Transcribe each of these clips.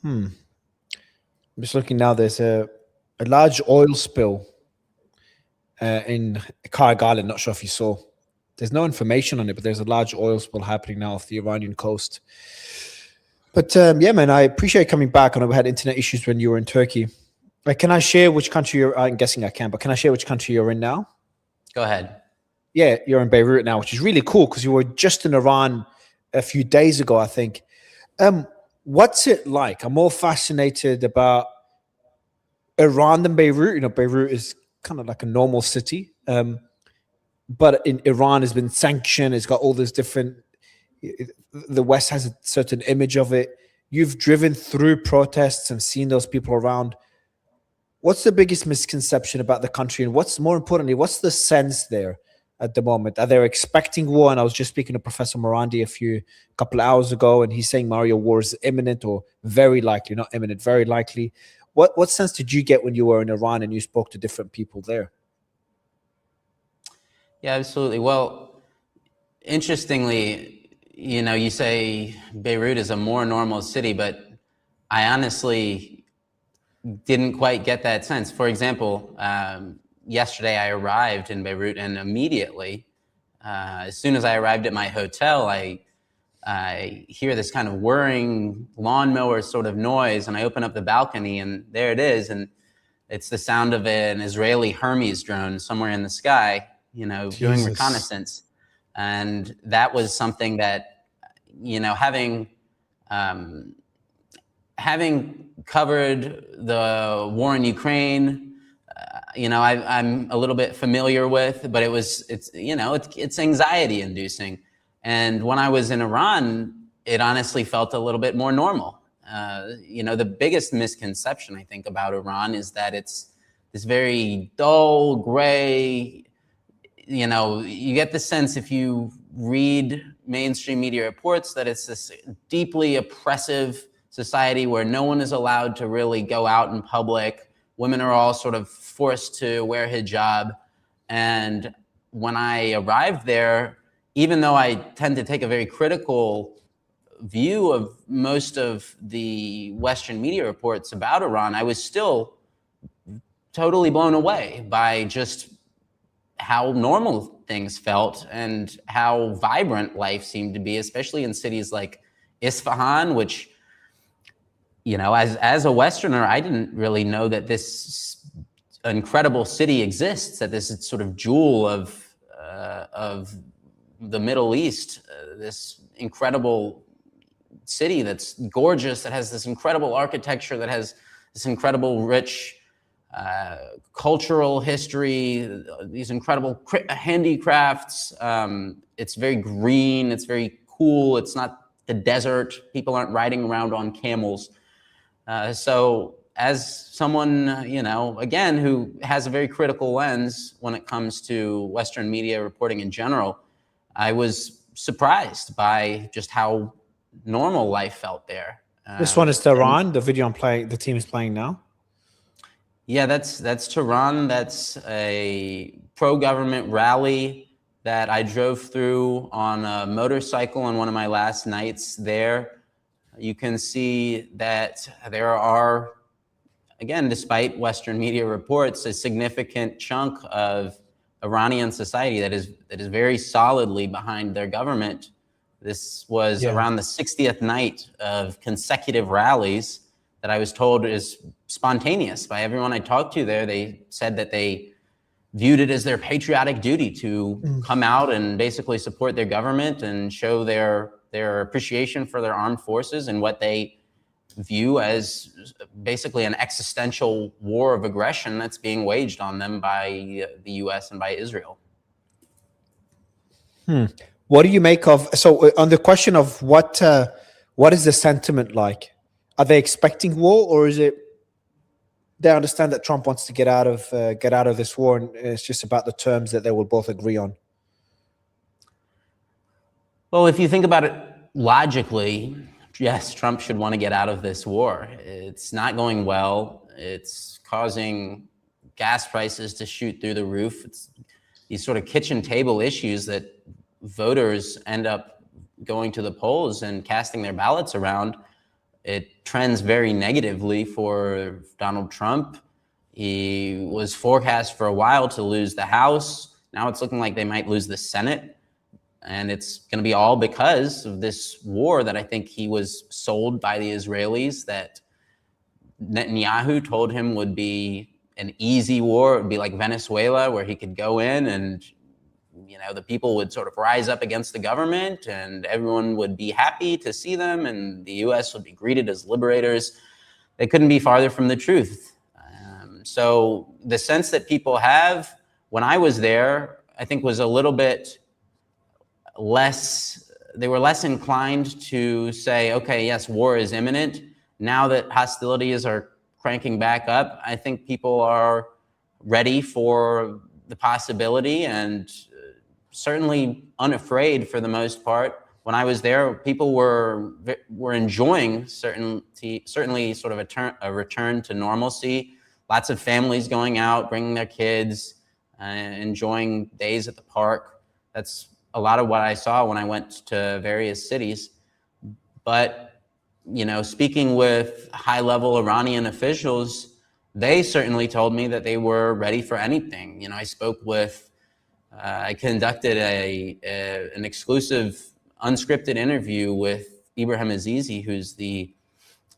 Hmm. I'm just looking now. There's a large oil spill in Kharg Island. Not sure if you saw. There's no information on it, but there's a large oil spill happening now off the Iranian coast. But yeah, man, I appreciate coming back. I know we had internet issues when you were in Turkey. Like, can I share which country you're? I'm guessing I can, but can I share which country you're in now? Go ahead. Yeah, you're in Beirut now, which is really cool because you were just in Iran a few days ago, I think. What's it like? I'm more fascinated about Iran than Beirut. You know, Beirut is kind of like a normal city, but in Iran has been sanctioned. It's got all this different. The West has a certain image of it. You've driven through protests and seen those people around. What's the biggest misconception about the country, and what's more importantly, what's the sense there at the moment? Are they expecting war? And I was just speaking to Professor Morandi a couple of hours ago, and he's saying Mario, war is imminent or very likely, not imminent, very likely. What sense did you get when you were in Iran and you spoke to different people there? Yeah, absolutely. Well, interestingly, you know, you say Beirut is a more normal city, but I honestly didn't quite get that sense. For example, yesterday I arrived in Beirut, and immediately, as soon as I arrived at my hotel, I hear this kind of whirring lawnmower sort of noise, and I open up the balcony, and there it is, and it's the sound of an Israeli Hermes drone somewhere in the sky, you know, doing reconnaissance. And that was something that, you know, having covered the war in Ukraine, you know, I'm a little bit familiar with, but it's anxiety inducing. And when I was in Iran, it honestly felt a little bit more normal. You know, the biggest misconception I think about Iran is that it's this very dull, gray, you know, you get the sense if you read mainstream media reports that it's this deeply oppressive society where no one is allowed to really go out in public. Women are all sort of forced to wear hijab. And when I arrived there, even though I tend to take a very critical view of most of the Western media reports about Iran, I was still totally blown away by just how normal things felt and how vibrant life seemed to be, especially in cities like Isfahan, which, you know, as a Westerner, I didn't really know that this incredible city exists, that this sort of jewel of the Middle East, this incredible city that's gorgeous, that has this incredible architecture, that has this incredible rich cultural history, these incredible handicrafts. It's very green, it's very cool, it's not the desert, people aren't riding around on camels. So as someone, you know, again, who has a very critical lens when it comes to Western media reporting in general, I was surprised by just how normal life felt there. This one is Tehran, the video I'm playing, the team is playing now. Yeah, that's Tehran. That's a pro-government rally that I drove through on a motorcycle on one of my last nights there. You can see that there are, again, despite Western media reports, a significant chunk of Iranian society that is very solidly behind their government. This was around the 60th night of consecutive rallies that I was told is spontaneous by everyone I talked to there. They said that they viewed it as their patriotic duty to come out and basically support their government and show their appreciation for their armed forces and what they view as basically an existential war of aggression that's being waged on them by the US and by Israel. What do you make of, so on the question of what is the sentiment like? Are they expecting war, or is it they understand that Trump wants to get out of this war, and it's just about the terms that they will both agree on? Well, if you think about it logically, yes, Trump should want to get out of this war. It's not going well. It's causing gas prices to shoot through the roof. It's these sort of kitchen table issues that voters end up going to the polls and casting their ballots around. it trends very negatively for Donald Trump. He was forecast for a while to lose the House. Now it's looking like they might lose the Senate. And it's going to be all because of this war that I think he was sold by the Israelis, that Netanyahu told him would be an easy war. It would be like Venezuela, where he could go in and, you know, the people would sort of rise up against the government and everyone would be happy to see them and the U.S. would be greeted as liberators. They couldn't be farther from the truth. So the sense that people have when I was there, I think, was a little bit less, they were less inclined to say, okay, yes, war is imminent. Now that hostilities are cranking back up, I think people are ready for the possibility and certainly unafraid for the most part. When I was there, people were enjoying certainly sort of a return to normalcy. Lots of families going out, bringing their kids, enjoying days at the park. That's a lot of what I saw when I went to various cities. But, you know, speaking with high-level Iranian officials, they certainly told me that they were ready for anything. You know, I spoke with, I conducted an exclusive, unscripted interview with Ibrahim Azizi, who's the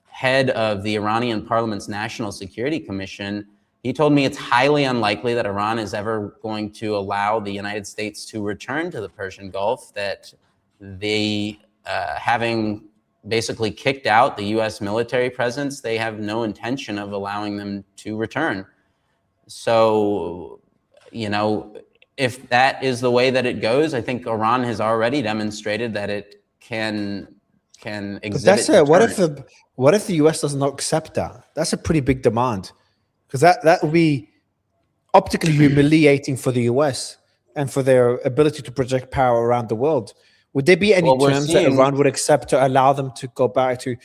head of the Iranian Parliament's National Security Commission. He told me it's highly unlikely that Iran is ever going to allow the United States to return to the Persian Gulf, that they, having basically kicked out the US military presence, they have no intention of allowing them to return. So, you know, if that is the way that it goes, I think Iran has already demonstrated that it can exhibit. But what if the US does not accept that? That's a pretty big demand, because that would be optically humiliating for the US and for their ability to project power around the world. Would there be any terms that Iran would accept to allow them to go back to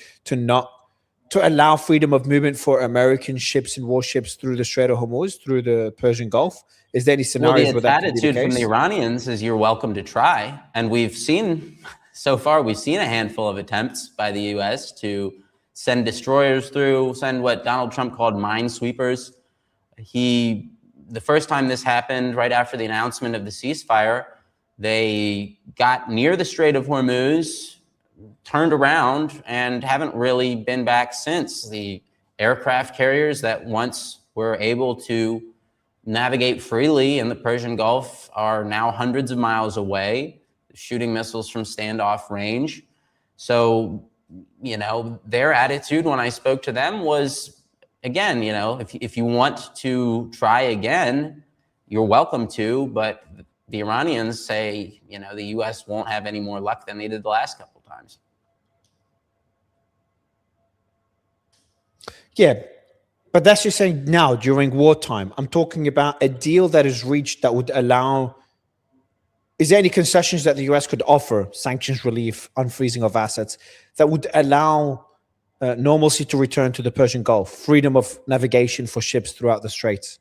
allow freedom of movement for American ships and warships through the Strait of Hormuz, through the Persian Gulf? Is there any scenarios where that could be the case? The attitude from the Iranians is you're welcome to try. And we've seen, so far, we've seen a handful of attempts by the US to send destroyers through, send what Donald Trump called minesweepers. The first time this happened, right after the announcement of the ceasefire, they got near the Strait of Hormuz, turned around, and haven't really been back since. The aircraft carriers that once were able to navigate freely in the Persian Gulf are now hundreds of miles away, shooting missiles from standoff range. So, you know, their attitude when I spoke to them was, again, you know, if you want to try again, you're welcome to, but the Iranians say, you know, the US won't have any more luck than they did the last couple times. Yeah, but that's just saying now during wartime. I'm talking about a deal that is reached that would allow, is there any concessions that the US could offer, sanctions relief, unfreezing of assets, that would allow normalcy to return to the Persian Gulf, freedom of navigation for ships throughout the straits?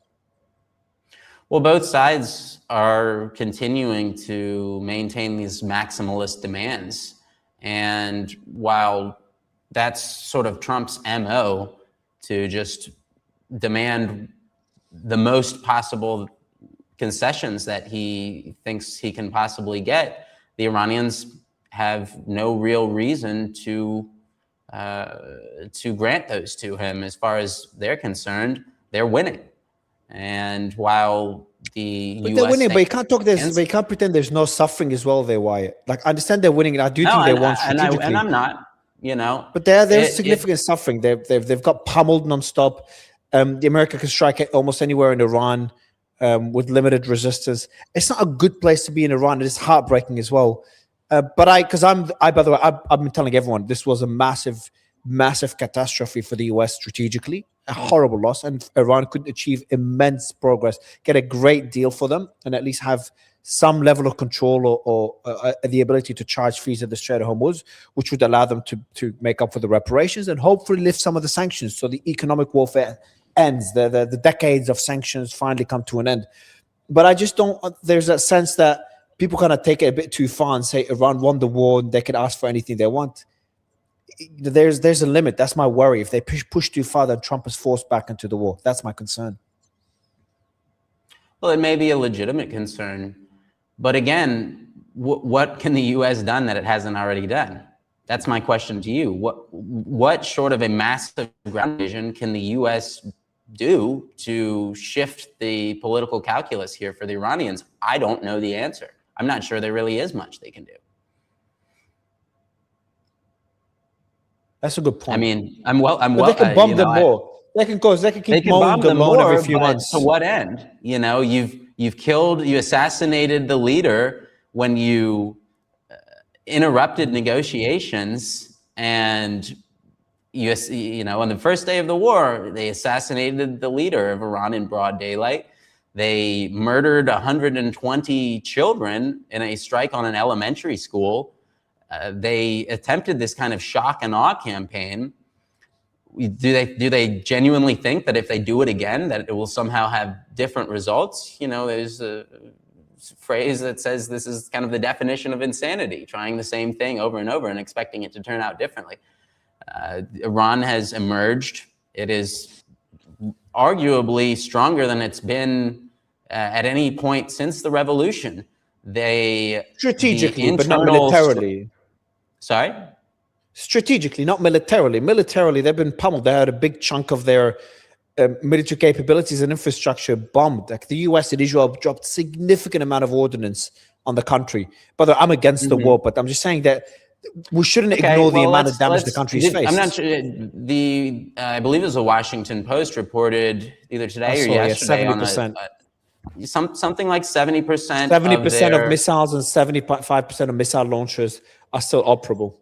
Well, both sides are continuing to maintain these maximalist demands. And while that's sort of Trump's MO, to just demand the most possible concessions that he thinks he can possibly get, the Iranians have no real reason to grant those to him. As far as they're concerned, they're winning. And while the US, they're winning, but you can't talk this. But you can't pretend there's no suffering as well there, Wyatt. Like, I understand they're winning, and I do think they won strategically. And I'm not, you know. But there's significant suffering. They've got pummeled nonstop. The America can strike at almost anywhere in Iran with limited resistance. It's not a good place to be in Iran. It is heartbreaking as well. By the way, I've been telling everyone this was a massive catastrophe for the US strategically, a horrible loss, and Iran could achieve immense progress, get a great deal for them, and at least have some level of control or the ability to charge fees at the Strait of Hormuz, which would allow them to make up for the reparations and hopefully lift some of the sanctions so the economic warfare ends, the decades of sanctions finally come to an end. But I just don't, there's a sense that people kind of take it a bit too far and say Iran won the war and they can ask for anything they want. there's a limit. That's my worry. If they push too far, then Trump is forced back into the war. That's my concern. Well, it may be a legitimate concern, but again, what can the U.S. done that it hasn't already done? That's my question to you. What short of a massive ground invasion can the U.S. do to shift the political calculus here for the Iranians? I don't know the answer. I'm not sure there really is much they can do. That's a good point. I mean, but they can bomb them more. They can keep mowing the lawn every few months. To what end? You know, you assassinated the leader when you interrupted negotiations, and you know, on the first day of the war, they assassinated the leader of Iran in broad daylight. They murdered 120 children in a strike on an elementary school. They attempted this kind of shock and awe campaign. Do they genuinely think that if they do it again, that it will somehow have different results? You know, there's a phrase that says this is kind of the definition of insanity, trying the same thing over and over and expecting it to turn out differently. Iran has emerged. It is arguably stronger than it's been at any point since the revolution. Strategically, but not militarily. Sorry? Strategically, not militarily. Militarily, they've been pummeled. They had a big chunk of their military capabilities and infrastructure bombed. Like the US and Israel dropped significant amount of ordnance on the country. But I'm against the war, but I'm just saying that we shouldn't ignore the amount of damage the country's faced. I'm not sure. I believe it was a Washington Post reported either today or yesterday 70%. Something like 70%. 70% of missiles and 75% of missile launchers are still operable.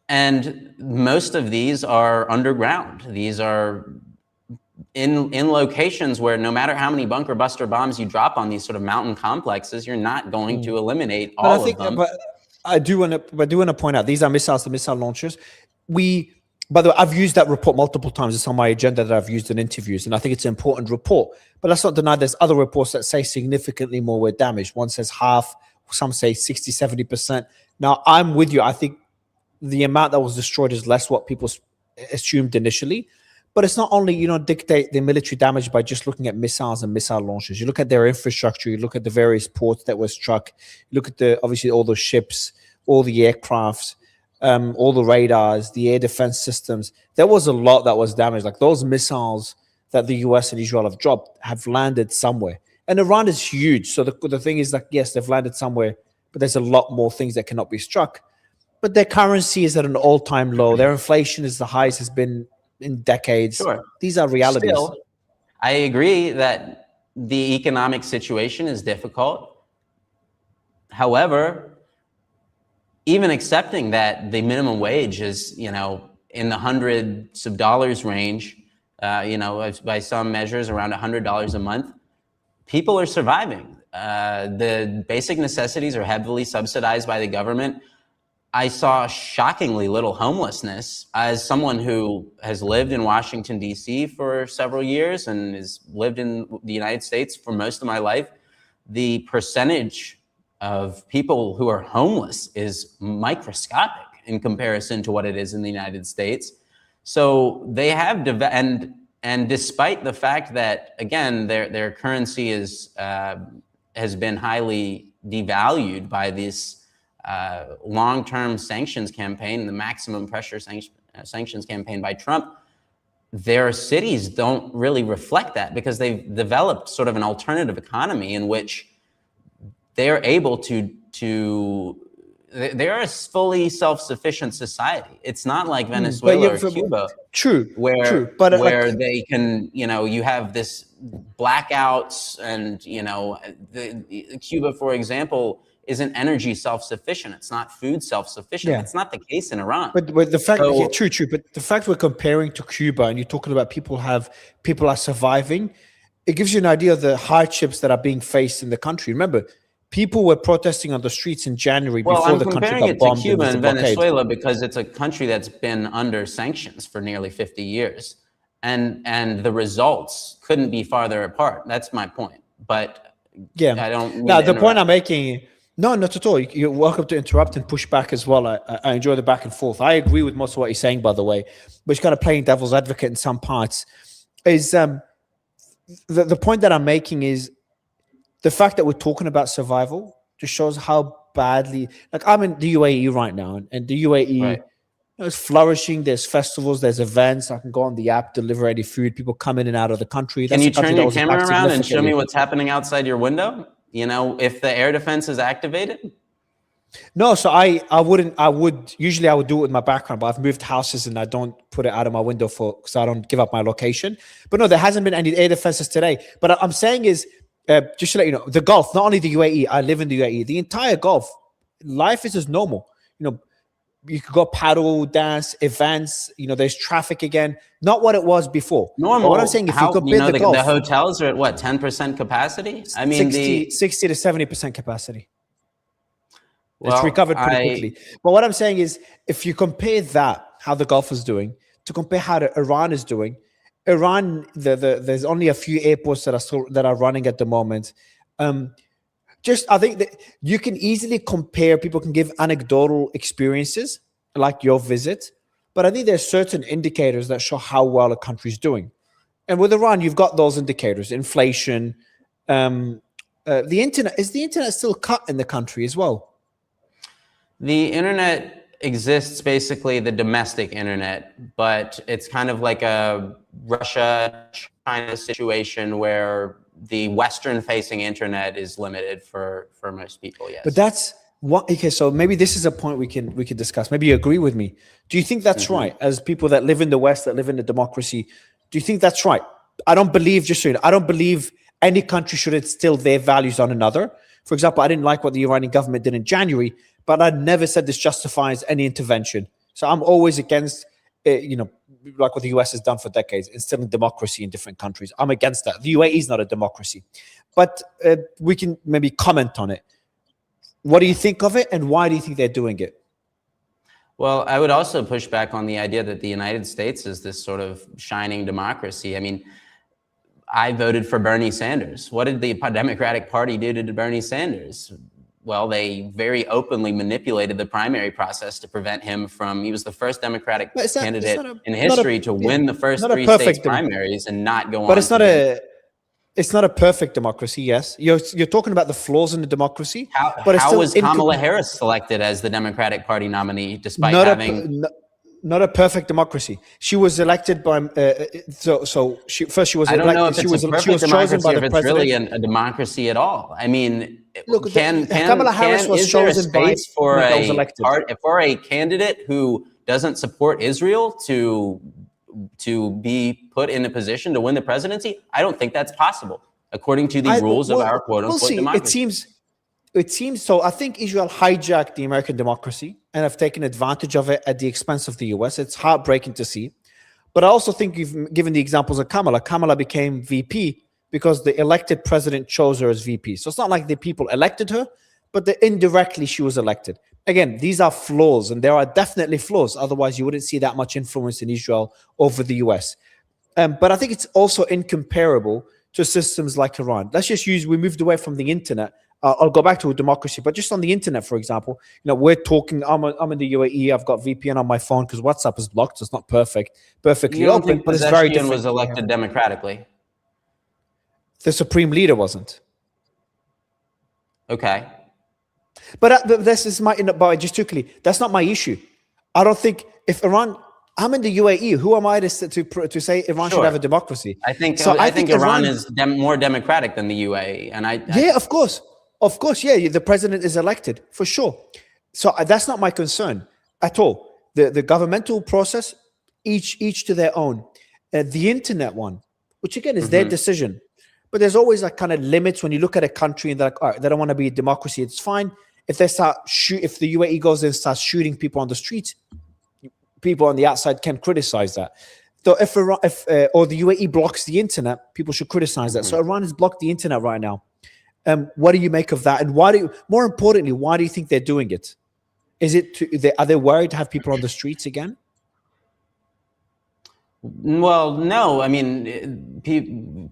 And most of these are underground. These are in locations where no matter how many bunker buster bombs you drop on these sort of mountain complexes, you're not going to eliminate all of them. But I do want to point out, these are missiles to missile launchers. By the way, I've used that report multiple times. It's on my agenda that I've used in interviews, and I think it's an important report. But let's not deny there's other reports that say significantly more were damaged. One says half, some say 60, 70%. Now, I'm with you. I think the amount that was destroyed is less what people assumed initially. But it's not only, dictate the military damage by just looking at missiles and missile launchers. You look at their infrastructure, you look at the various ports that were struck, you look at obviously all the ships, all the aircrafts, all the radars, the air defense systems. There was a lot that was damaged. Like those missiles that the US and Israel have dropped have landed somewhere. And Iran is huge. So the thing is that, yes, they've landed somewhere, but there's a lot more things that cannot be struck. But their currency is at an all-time low. Their inflation is the highest it's been in decades. Sure. These are realities. Still, I agree that the economic situation is difficult. However, even accepting that the minimum wage is, in the hundreds of dollars range, by some measures around $100 a month, people are surviving. The basic necessities are heavily subsidized by the government. I saw shockingly little homelessness. As someone who has lived in Washington, D.C. for several years and has lived in the United States for most of my life, the percentage of people who are homeless is microscopic in comparison to what it is in the United States. So they have, and despite the fact that, again, their currency has been highly devalued by this long-term sanctions campaign, the maximum pressure sanctions campaign by Trump, their cities don't really reflect that because they've developed sort of an alternative economy in which they're able they're a fully self-sufficient society. It's not like Venezuela or Cuba. Where they can, you have this blackouts and, Cuba, for example, isn't energy self-sufficient. It's not food self-sufficient. Yeah. It's not the case in Iran. But the fact, true. But the fact we're comparing to Cuba and you're talking about people are surviving, it gives you an idea of the hardships that are being faced in the country. Remember, people were protesting on the streets in January before the country got bombed. I'm comparing it to Cuba and Venezuela because it's a country that's been under sanctions for nearly 50 years. And the results couldn't be farther apart. That's my point. But yeah, I don't. Now, the point I'm making No, not at all. You're welcome to interrupt and push back as well. I enjoy the back and forth. I agree with most of what you're saying, by the way, but it's kind of playing devil's advocate in some parts. Is the point that I'm making is the fact that we're talking about survival just shows how badly. Like I'm in the UAE right now, and the UAE Right. is flourishing. There's festivals, there's events. I can go on the app, deliver any food. People come in and out of the country. Can That's you a country turn that your was camera attacked around and show me significantly. what's happening outside your window? You know, if the air defense is activated? No, so I wouldn't. I would usually I would do it with my background, but I've moved houses and I don't put it out of my window because I don't give up my location. But no, there hasn't been any air defenses today. But I'm saying is just to let you know, the Gulf, not only the UAE. I live in the UAE. The entire Gulf, life is as normal. You know, you could go paddle, dance, events. You know, there's traffic again. Not what it was before. Normal. But what I'm saying, if you How, compare the the Gulf, hotels are at what, 10% capacity? I mean, 60 to 70% capacity. It's well, recovered pretty quickly. But what I'm saying is, if you compare that, how the Gulf is doing, to compare how Iran is doing, Iran, there's only a few airports that are running at the moment. I think that you can easily compare. People can give anecdotal experiences like your visit, but I think there's certain indicators that show how well a country's doing. And with Iran, you've got those indicators: inflation, the internet. Is the internet still cut in the country as well? The internet exists, basically the domestic internet, but it's kind of like a Russia-China situation where the Western-facing internet is limited for most people, yes. But that's what. Okay, so maybe this is a point we can discuss. Maybe you agree with me. Do you think that's right? As people that live in the West, that live in a democracy, do you think that's right? I don't believe, just so you know, I don't believe any country should instill their values on another. For example, I didn't like what the Iranian government did in January, but I never said this justifies any intervention. So I'm always against, like what the US has done for decades, instilling democracy in different countries. I'm against that. The UAE is not a democracy. But we can maybe comment on it. What do you think of it, and why do you think they're doing it? Well, I would also push back on the idea that the United States is this sort of shining democracy. I mean, I voted for Bernie Sanders. What did the Democratic Party do to Bernie Sanders? Well, they very openly manipulated the primary process to prevent him from, he was the first Democratic candidate in history to win the first three states primaries and not go on. But it's not a perfect democracy, yes. You're talking about the flaws in the democracy. How was Kamala Harris selected as the Democratic Party nominee despite having... Not a perfect democracy. She was elected by she was. I don't know if it's a perfect democracy, if it's really a democracy at all. I mean, look, Kamala Harris was chosen by for a candidate who doesn't support Israel to be put in a position to win the presidency? I don't think that's possible according to the rules of our quote unquote democracy. It seems so. I think Israel hijacked the American democracy and have taken advantage of it at the expense of the US. It's heartbreaking to see. But I also think you've given the examples of Kamala. Kamala became VP because the elected president chose her as VP. So it's not like the people elected her, but indirectly she was elected. Again, these are flaws, and there are definitely flaws. Otherwise, you wouldn't see that much influence in Israel over the US. But I think it's also incomparable to systems like Iran. Let's just we moved away from the internet. I'll go back to a democracy, but just on the internet, for example, we're talking. I'm in the UAE. I've got VPN on my phone because WhatsApp is blocked. So it's not perfectly open, but it's very different. Was elected democratically. The supreme leader wasn't. Okay. But this is but just quickly, that's not my issue. I don't think if Iran. I'm in the UAE. Who am I to say Iran should have a democracy? I think Iran is more democratic than the UAE, and Of course, yeah, the president is elected, for sure. So that's not my concern at all. The governmental process, each to their own. The internet one, which again is their decision. But there's always like kind of limits when you look at a country and they're like, all right, they don't want to be a democracy. It's fine. If they if the UAE goes and starts shooting people on the streets, people on the outside can criticize that. So if or the UAE blocks the internet, people should criticize that. So Iran has blocked the internet right now. What do you make of that? And more importantly, why do you think they're doing it? Are they worried to have people on the streets again? Well, no. I mean,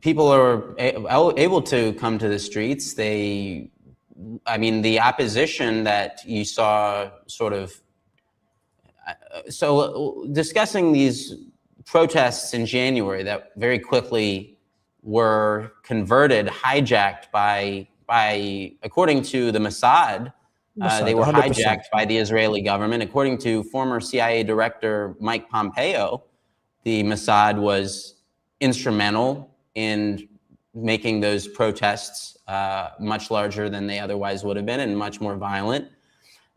people are able to come to the streets. They I mean, the opposition that you saw sort of, so discussing these protests in January that very quickly were converted, hijacked by according to the Mossad, they were 100%. hijacked by the Israeli government. According to former CIA Director Mike Pompeo, the Mossad was instrumental in making those protests much larger than they otherwise would have been and much more violent.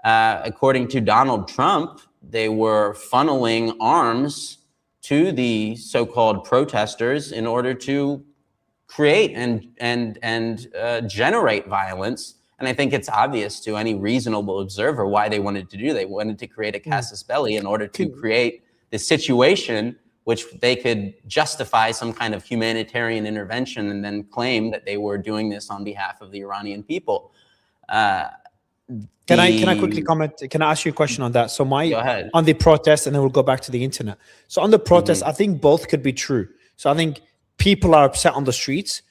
According to Donald Trump, they were funneling arms to the so-called protesters in order to create and generate violence. And I think it's obvious to any reasonable observer why they wanted to do. They wanted to create a casus belli in order to create the situation which they could justify some kind of humanitarian intervention and then claim that they were doing this on behalf of the Iranian people. Can I quickly comment? Can I ask you a question on that? So Go ahead. on the protest, and then we'll go back to the internet. So on the protest, I think both could be true. So I think people are upset on the streets.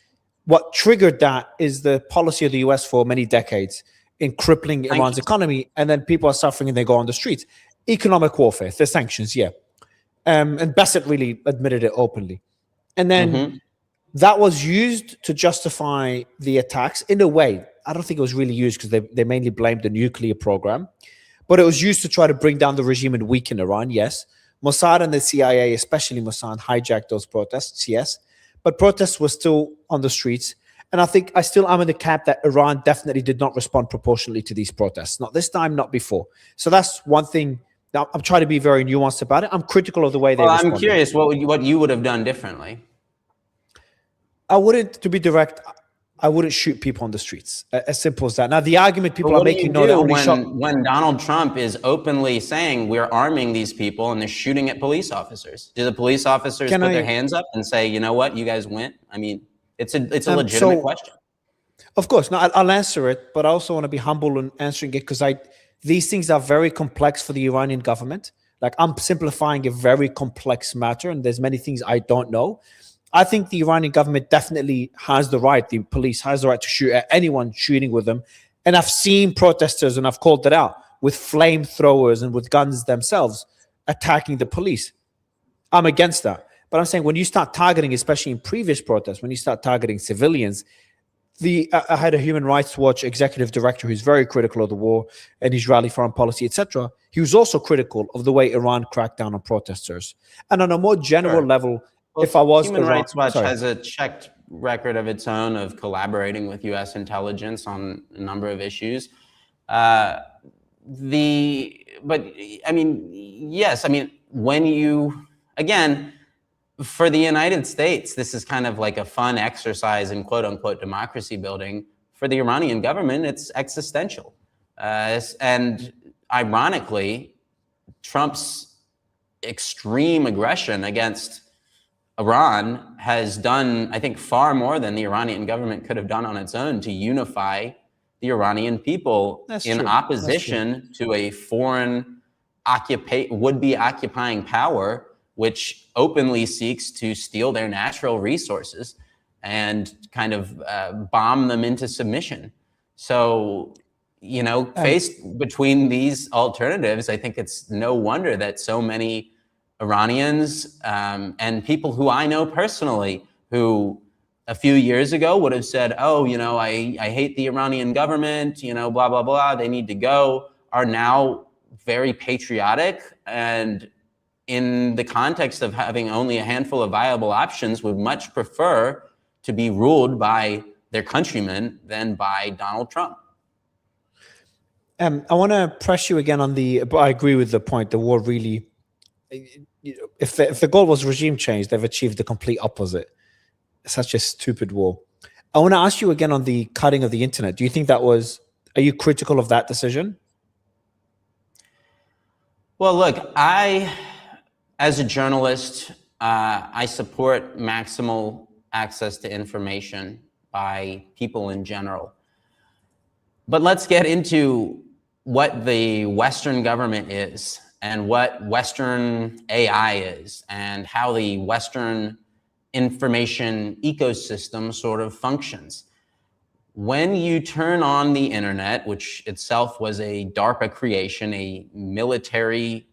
What triggered that is the policy of the US for many decades in crippling Iran's economy, and then people are suffering and they go on the streets. Economic warfare, the sanctions, yeah. And Bassett really admitted it openly. And then that was used to justify the attacks in a way. I don't think it was really used because they mainly blamed the nuclear program, but it was used to try to bring down the regime and weaken Iran, yes. Mossad and the CIA, especially Mossad, hijacked those protests, yes. But protests were still on the streets. And I think I still am in the camp that Iran definitely did not respond proportionally to these protests. Not this time, not before. So that's one thing. Now, I'm trying to be very nuanced about it. I'm critical of the way they responded. I'm curious what you would have done differently. I wouldn't, to be direct, I wouldn't shoot people on the streets. As simple as that. Now, the argument people are making, when Donald Trump is openly saying we're arming these people and they're shooting at police officers, do the police officers put their hands up and say, you know what, you guys went? I mean, it's a legitimate question. Of course, no, I'll answer it, but I also want to be humble in answering it because these things are very complex for the Iranian government. Like, I'm simplifying a very complex matter, and there's many things I don't know. I think the Iranian government definitely has the right, the police has the right to shoot at anyone shooting with them. And I've seen protesters, and I've called it out, with flamethrowers and with guns themselves attacking the police. I'm against that. But I'm saying when you start targeting, especially in previous protests, when you start targeting civilians, I had a Human Rights Watch executive director who's very critical of the war and Israeli foreign policy, etc. He was also critical of the way Iran cracked down on protesters. And on a more general level, well, if I was Human Rights Watch has a checked record of its own of collaborating with U.S. intelligence on a number of issues. But I mean, yes, I mean, when you, again, for the United States, this is kind of like a fun exercise in quote unquote democracy building. For the Iranian government, it's existential. And ironically, Trump's extreme aggression against Iran has done, I think, far more than the Iranian government could have done on its own to unify the Iranian people in opposition to a foreign would-be occupying power, which openly seeks to steal their natural resources and kind of bomb them into submission. So, you know, faced between these alternatives, I think it's no wonder that so many Iranians and people who I know personally, who a few years ago would have said, oh, you know, I hate the Iranian government, you know, blah, blah, blah, they need to go, are now very patriotic and in the context of having only a handful of viable options, would much prefer to be ruled by their countrymen than by Donald Trump. I want to press you again on but I agree with the point. The war really, if the goal was regime change, they've achieved the complete opposite. Such a stupid war. I want to ask you again on the cutting of the internet. Do you think are you critical of that decision? Well, look, as a journalist, I support maximal access to information by people in general. But let's get into what the Western government is and what Western AI is and how the Western information ecosystem sort of functions. when you turn on the internet, which itself was a DARPA creation, a military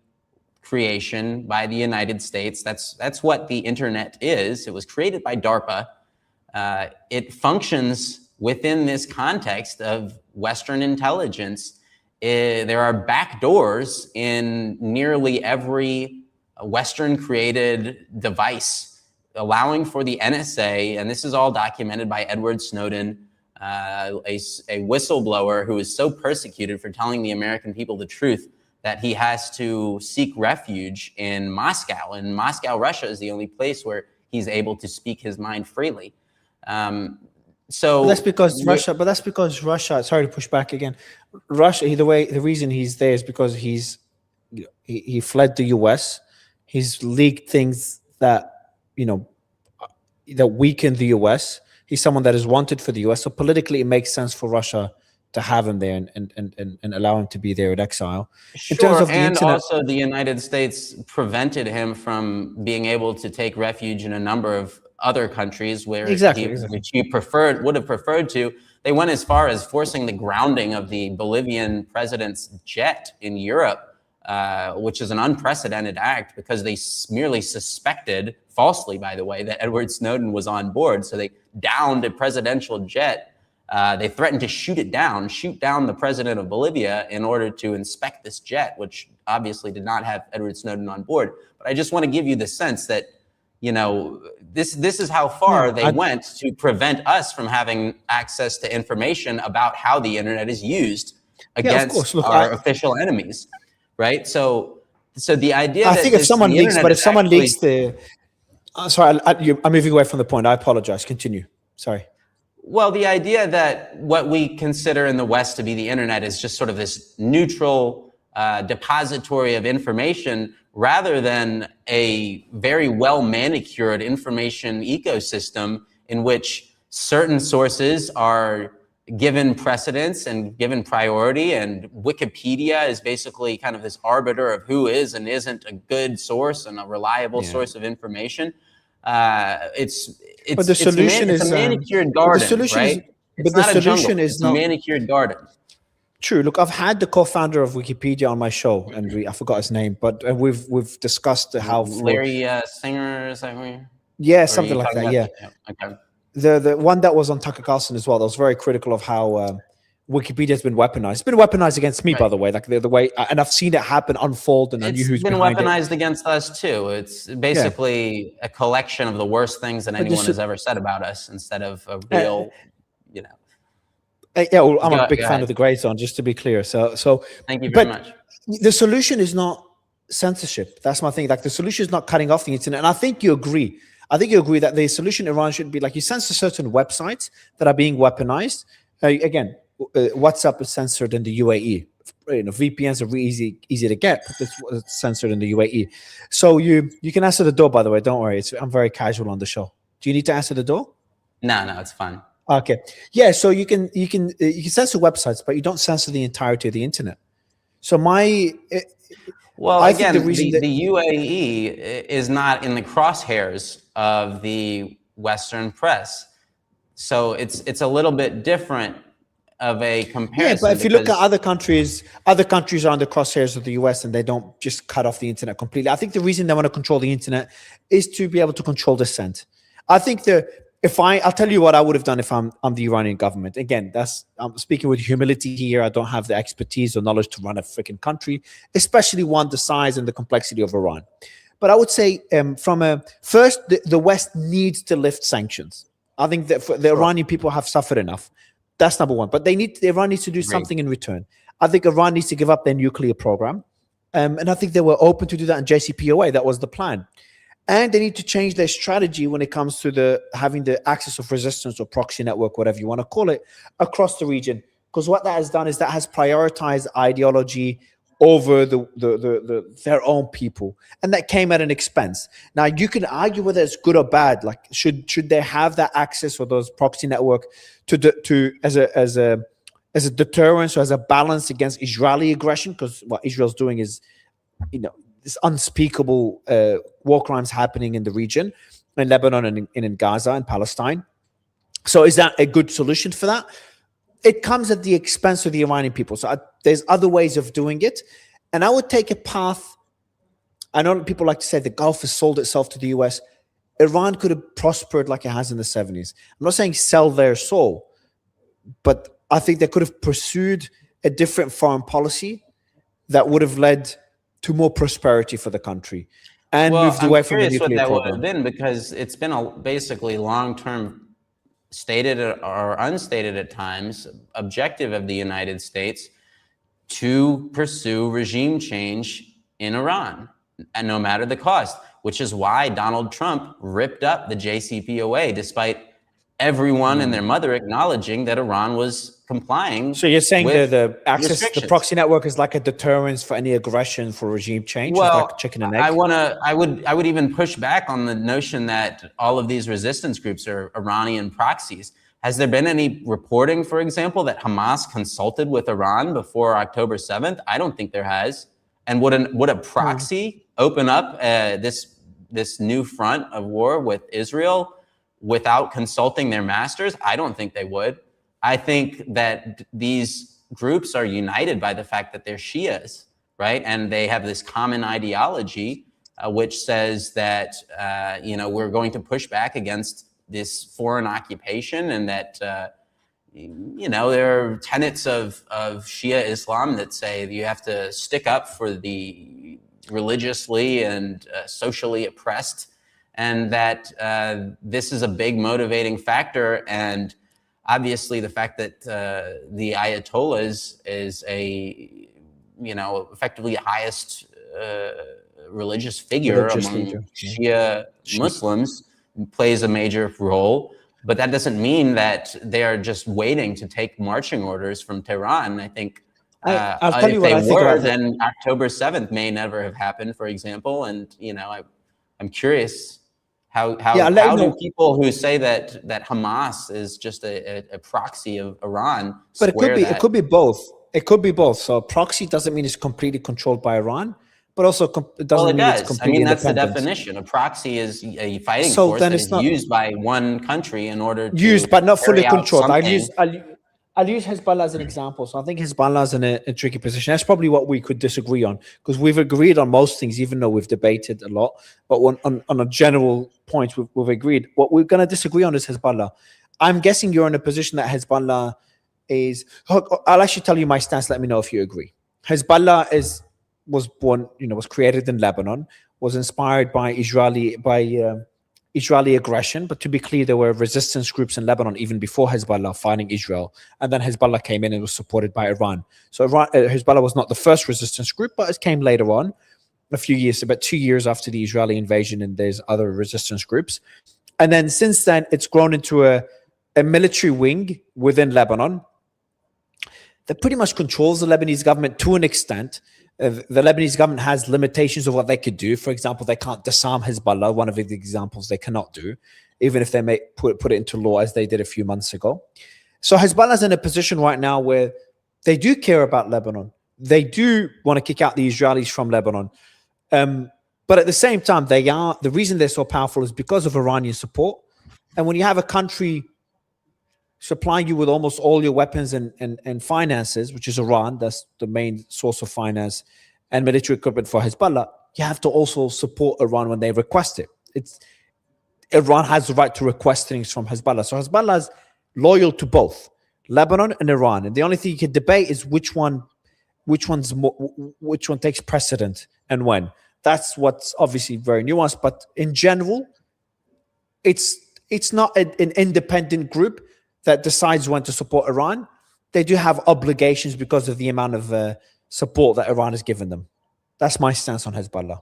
creation by the United States, that's what the internet is. It was created by DARPA. It functions within this context of Western intelligence. There are backdoors in nearly every Western created device, allowing for the NSA, and this is all documented by Edward Snowden, a whistleblower who is so persecuted for telling the American people the truth that he has to seek refuge in Moscow. And Moscow, Russia is the only place where he's able to speak his mind freely. So that's because Russia. But that's because Russia. Sorry to push back again. Russia. The reason he's there is because he fled the U.S. He's leaked things that that weaken the U.S. He's someone that is wanted for the U.S. So politically, it makes sense for Russia to have him there and allow him to be there in exile. Sure, in terms of the and internet, also the United States prevented him from being able to take refuge in a number of other countries where which he would have preferred to. They went as far as forcing the grounding of the Bolivian president's jet in Europe, which is an unprecedented act because they merely suspected, falsely by the way, that Edward Snowden was on board. So they downed a presidential jet. They threatened to shoot down the president of Bolivia in order to inspect this jet, which obviously did not have Edward Snowden on board. But I just want to give you the sense that, this is how far they went to prevent us from having access to information about how the internet is used against our official enemies, right? So the idea I think if someone leaks, but if someone leaks sorry, I'm moving away from the point. I apologize. Continue. Sorry. Well, the idea that what we consider in the West to be the internet is just sort of this neutral depository of information rather than a very well manicured information ecosystem in which certain sources are given precedence and given priority, and Wikipedia is basically kind of this arbiter of who is and isn't a good source and a reliable source of information. It's a manicured garden, right? It's not a jungle. It's a manicured garden. True. Look, I've had the co-founder of Wikipedia on my show, and I forgot his name, but we've discussed how Larry Singer, is that what yeah, something like that. Yeah. Okay. The one that was on Tucker Carlson as well, that was very critical of how Wikipedia has been weaponized. It's been weaponized against me, by the way, like the way, and I've seen it happen unfold, and I knew who's behind it. It's been weaponized against us too. It's basically a collection of the worst things that anyone has ever said about us, instead of a real, Yeah, well, I'm a big fan of the gray zone, just to be clear. So thank you very much. The solution is not censorship. That's my thing. Like, the solution is not cutting off the internet. And I think you agree. that the solution in Iran should be like, you censor certain websites that are being weaponized. Again, WhatsApp is censored in the UAE. VPNs are really easy to get, but it's censored in the UAE. So you can answer the door, by the way. Don't worry. I'm very casual on the show. Do you need to answer the door? No, it's fine. Okay. Yeah. So you can censor websites, but you don't censor the entirety of the internet. So the UAE is not in the crosshairs of the Western press, so it's a little bit different of a comparison. Yeah, but if you look at other countries are in the crosshairs of the US, and they don't just cut off the internet completely. I think the reason they want to control the internet is to be able to control dissent. I think I'll tell you what I would have done if I'm the Iranian government. Again, I'm speaking with humility here. I don't have the expertise or knowledge to run a freaking country, especially one the size and the complexity of Iran. But I would say, first, the West needs to lift sanctions. I think that the Iranian people have suffered enough. That's number one. But Iran needs to do something in return. I think Iran needs to give up their nuclear program, and I think they were open to do that in JCPOA. That was the plan. And they need to change their strategy when it comes to having the axis of resistance or proxy network, whatever you want to call it, across the region. Because what that has done is that has prioritized ideology over their own people, and that came at an expense. Now, you can argue whether it's good or bad. Like, should they have that access or those proxy network as a deterrence or as a balance against Israeli aggression? Because what Israel's doing is, this unspeakable war crimes happening in the region, in Lebanon and in Gaza and Palestine. So is that a good solution for that? it comes at the expense of the Iranian people. So there's other ways of doing it. And I would take a path. I know people like to say the Gulf has sold itself to the US. Iran could have prospered like it has in the 70s. I'm not saying sell their soul, but I think they could have pursued a different foreign policy that would have led to more prosperity for the country and moved away from the nuclear program. program. Would have been, because it's been a basically long-term, stated or unstated at times, objective of the United States to pursue regime change in Iran, and no matter the cost, which is why Donald Trump ripped up the JCPOA, despite everyone and their mother acknowledging that Iran was complying. So you're saying with the access, the proxy network is like a deterrence for any aggression for regime change? Well, it's like chicken and egg? I would even push back on the notion that all of these resistance groups are Iranian proxies. Has there been any reporting, for example, that Hamas consulted with Iran before October 7th? I don't think there has. And would a proxy open up this new front of war with Israel without consulting their masters? I don't think they would. I think that these groups are united by the fact that they're Shias, right? And they have this common ideology, which says that, we're going to push back against this foreign occupation, and that, there are tenets of Shia Islam that say that you have to stick up for the religiously and socially oppressed, and that this is a big motivating factor. And obviously the fact that the Ayatollah is a, effectively highest religious figure among Shia Muslims plays a major role. But that doesn't mean that they are just waiting to take marching orders from Tehran. I think I'll tell you if what they I think were, about then October 7th may never have happened, for example. And, I'm curious how do people who say that Hamas is just a proxy of Iran But it could be both. It could be both. So proxy doesn't mean it's completely controlled by Iran, but also it doesn't mean it's completely that's the independent. definition. A proxy is a fighting force that is used by one country in order to used, but not fully controlled. Something. I'll use Hezbollah as an example. So I think Hezbollah's in a tricky position. That's probably what we could disagree on, because we've agreed on most things, even though we've debated a lot. But on a general point, we've agreed. What we're going to disagree on is Hezbollah. I'm guessing you're in a position that Hezbollah is. I'll actually tell you my stance. Let me know if you agree. Hezbollah was created in Lebanon, was inspired by Israeli aggression. But to be clear, there were resistance groups in Lebanon even before Hezbollah fighting Israel. And then Hezbollah came in and was supported by Iran. So Hezbollah was not the first resistance group, but it came later on, about 2 years after the Israeli invasion, and there's other resistance groups. And then since then, it's grown into a military wing within Lebanon that pretty much controls the Lebanese government to an extent. The Lebanese government has limitations of what they could do. For example, they can't disarm Hezbollah, one of the examples they cannot do, even if they may put it into law, as they did a few months ago. So Hezbollah is in a position right now where they do care about Lebanon. They do want to kick out the Israelis from Lebanon. But at the same time, the reason they're so powerful is because of Iranian support. And when you have a country supplying you with almost all your weapons and finances, which is Iran, that's the main source of finance, and military equipment for Hezbollah, you have to also support Iran when they request it. Iran has the right to request things from Hezbollah. So Hezbollah is loyal to both Lebanon and Iran. And the only thing you can debate is which one takes precedent and when. That's what's obviously very nuanced. But in general, it's not an independent group that decides when to support Iran. They do have obligations because of the amount of support that Iran has given them. That's my stance on Hezbollah.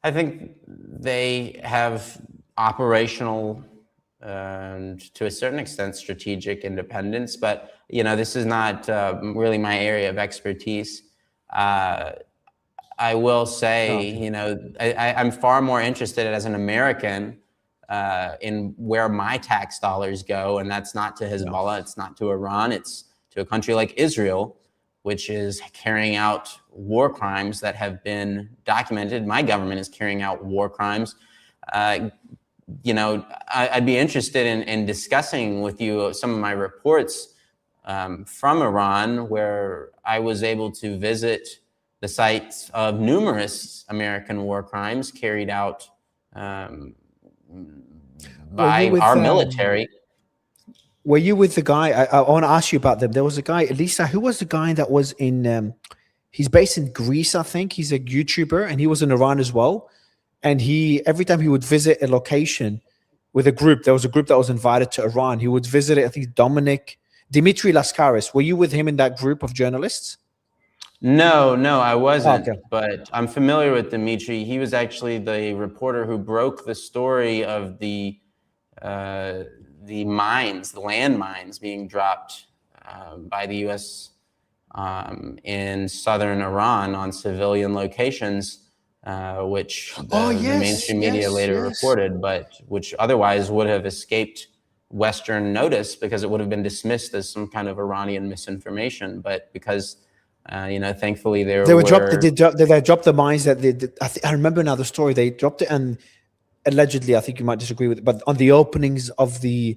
I think they have operational and to a certain extent strategic independence, but this is not really my area of expertise. I will say, I'm far more interested as an American in where my tax dollars go, and that's not to Hezbollah, it's not to Iran, it's to a country like Israel, which is carrying out war crimes that have been documented. My government is carrying out war crimes, I'd be interested in discussing with you some of my reports from Iran, where I was able to visit the sites of numerous American war crimes carried out by our military. Were you with the guy? I want to ask you about them. There was a guy, Lisa, who was the guy that was in, he's based in Greece, I think. He's a YouTuber, and he was in Iran as well. And every time he would visit a location with a group, there was a group that was invited to Iran. He would visit it, I think Dimitri Laskaris. Were you with him in that group of journalists? No, I wasn't. Okay. But I'm familiar with Dimitri. He was actually the reporter who broke the story of the landmines being dropped by the U.S. In southern Iran on civilian locations, which the mainstream media later reported, but which otherwise would have escaped Western notice because it would have been dismissed as some kind of Iranian misinformation. But because thankfully they were dropped. Did they drop the mines that I remember now the story. They dropped it, and allegedly, I think you might disagree with it, but on the openings of the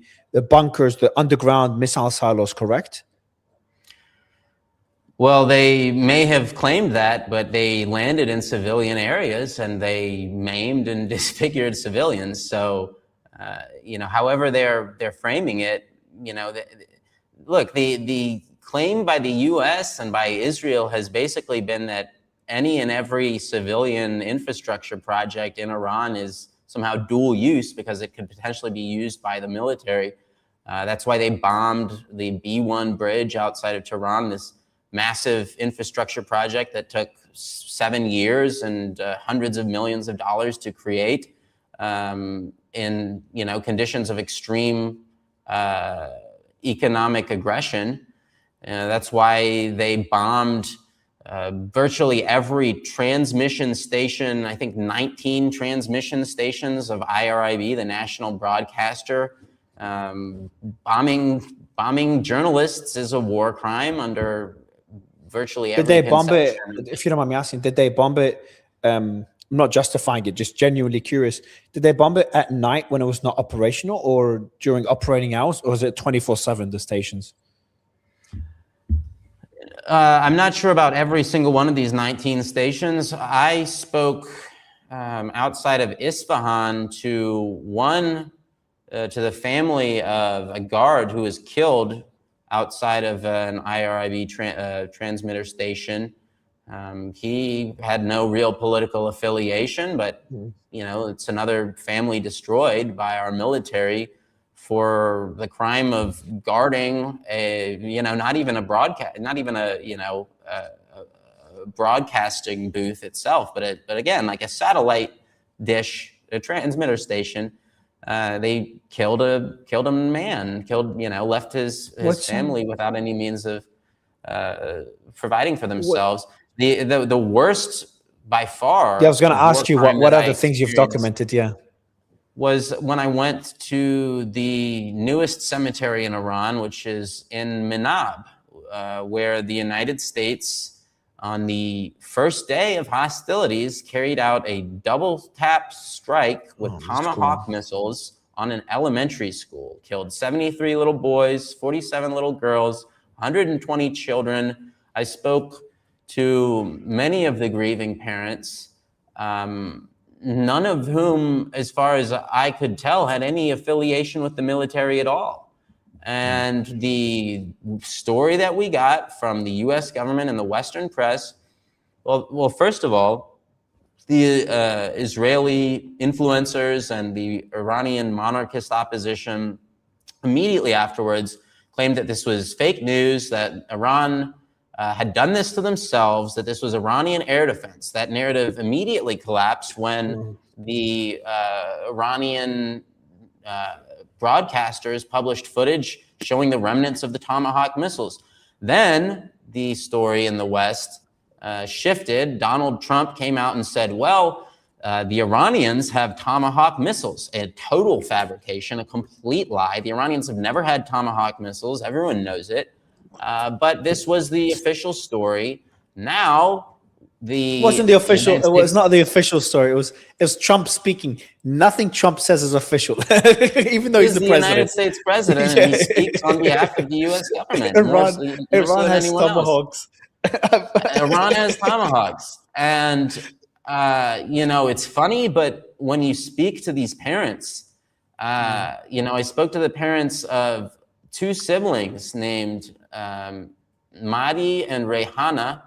bunkers, the underground missile silos, correct? Well, they may have claimed that, but they landed in civilian areas and they maimed and disfigured civilians. So, however they're framing it, look, the claim by the U.S. and by Israel has basically been that any and every civilian infrastructure project in Iran is somehow dual use because it could potentially be used by the military. That's why they bombed the B1 bridge outside of Tehran, this massive infrastructure project that took 7 years and hundreds of millions of dollars to create in conditions of extreme economic aggression. That's why they bombed virtually every transmission station, I think 19 transmission stations of IRIB, the national broadcaster. Bombing journalists is a war crime under virtually every Did they bomb it, if you don't mind me asking, did they bomb it, I'm not justifying it, just genuinely curious, did they bomb it at night when it was not operational or during operating hours, or was it 24/7, the stations? I'm not sure about every single one of these 19 stations. I spoke outside of Isfahan to the family of a guard who was killed outside of an IRIB transmitter station. He had no real political affiliation, but it's another family destroyed by our military for the crime of guarding not even a broadcasting booth itself, but again, like a satellite dish, a transmitter station. They killed a man, left his family without any means of providing for themselves. The worst by far. Yeah, I was going to ask you what other things you've documented. Yeah. Was when I went to the newest cemetery in Iran, which is in Minab, where the United States, on the first day of hostilities, carried out a double tap strike with Tomahawk missiles on an elementary school, killed 73 little boys, 47 little girls, 120 children. I spoke to many of the grieving parents, none of whom, as far as I could tell, had any affiliation with the military at all. And the story that we got from the U.S. government and the Western press, well, first of all, the Israeli influencers and the Iranian monarchist opposition immediately afterwards claimed that this was fake news, that Iran had done this to themselves, that this was Iranian air defense. That narrative immediately collapsed when the Iranian broadcasters published footage showing the remnants of the Tomahawk missiles. Then the story in the West shifted. Donald Trump came out and said, well, the Iranians have Tomahawk missiles, a total fabrication, a complete lie. The Iranians have never had Tomahawk missiles. Everyone knows it. But this was the official story. Now, It wasn't the official. United It was States, not the official story. It was Trump speaking. Nothing Trump says is official, even though he's he's the the United president. States president, and he speaks on behalf of the U.S. government Iran, more so Iran than has anyone else. tomahawks. Iran has tomahawks, and it's funny, but when you speak to these parents, I spoke to the parents of two siblings named Madi and Rehana.